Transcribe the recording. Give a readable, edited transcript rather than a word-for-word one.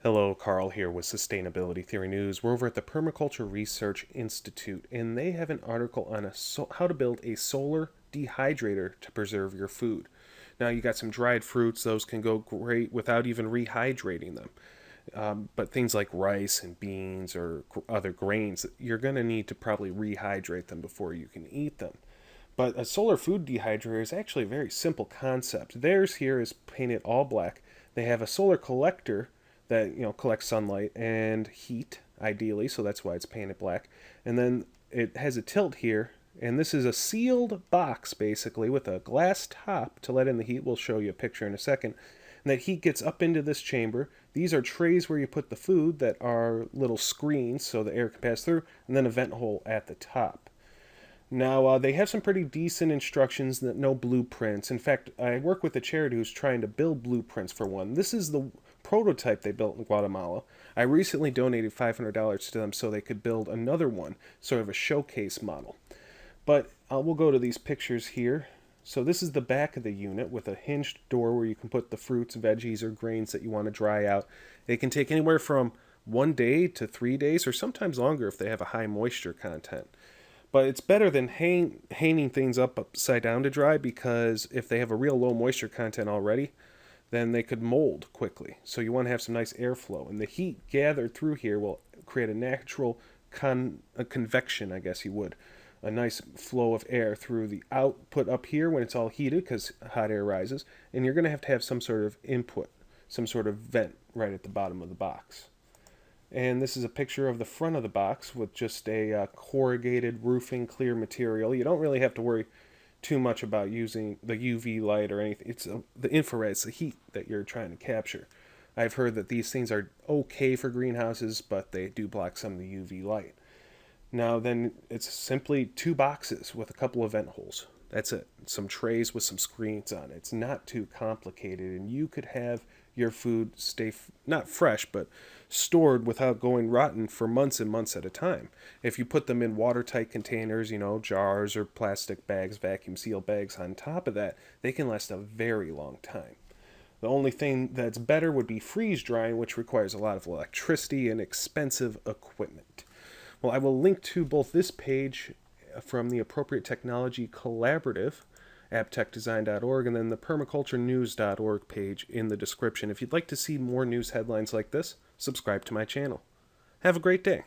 Hello, Carl here with Sustainability Theory News. We're over at the Permaculture Research Institute, and they have an article on how to build a solar dehydrator to preserve your food. Now, you got some dried fruits; those can go great without even rehydrating them. But things like rice and beans or other grains, you're going to need to probably rehydrate them before you can eat them. But a solar food dehydrator is actually a very simple concept. Theirs here is painted all black. They have a solar collector that collects sunlight and heat ideally, so that's why it's painted black. And then it has a tilt here, and this is a sealed box basically with a glass top to let in the heat. We'll show you a picture in a second. And that heat gets up into this chamber. These are trays where you put the food that are little screens so the air can pass through, and then a vent hole at the top. Now, they have some pretty decent instructions, that no blueprints. In fact, I work with a charity who's trying to build blueprints for one. This is the prototype they built in Guatemala. I recently donated $500 to them so they could build another one, sort of a showcase model. But we'll go to these pictures here. So this is the back of the unit with a hinged door where you can put the fruits, veggies, or grains that you want to dry out. It can take anywhere from 1 day to 3 days, or sometimes longer if they have a high moisture content. But it's better than hanging things up upside down to dry, because if they have a real low moisture content already, then they could mold quickly. So you want to have some nice airflow. And the heat gathered through here will create a natural convection, I guess you would. A nice flow of air through the output up here when it's all heated, because hot air rises. And you're going to have some sort of input, some sort of vent right at the bottom of the box. And this is a picture of the front of the box with just a corrugated roofing clear material. You don't really have to worry too much about using the UV light or anything. It's the infrared, it's the heat that you're trying to capture. I've heard that these things are okay for greenhouses, but they do block some of the UV light. Now then, it's simply 2 boxes with a couple of vent holes. That's it. Some trays with some screens on it. It's not too complicated, and you could have your food stay not fresh, but stored without going rotten for months and months at a time. If you put them in watertight containers, jars or plastic bags, vacuum seal bags on top of that, they can last a very long time. The only thing that's better would be freeze drying, which requires a lot of electricity and expensive equipment. Well, I will link to both this page from the Appropriate Technology Collaborative, apptechdesign.org, and then the permaculturenews.org page in the description. If you'd like to see more news headlines like this, subscribe to my channel. Have a great day.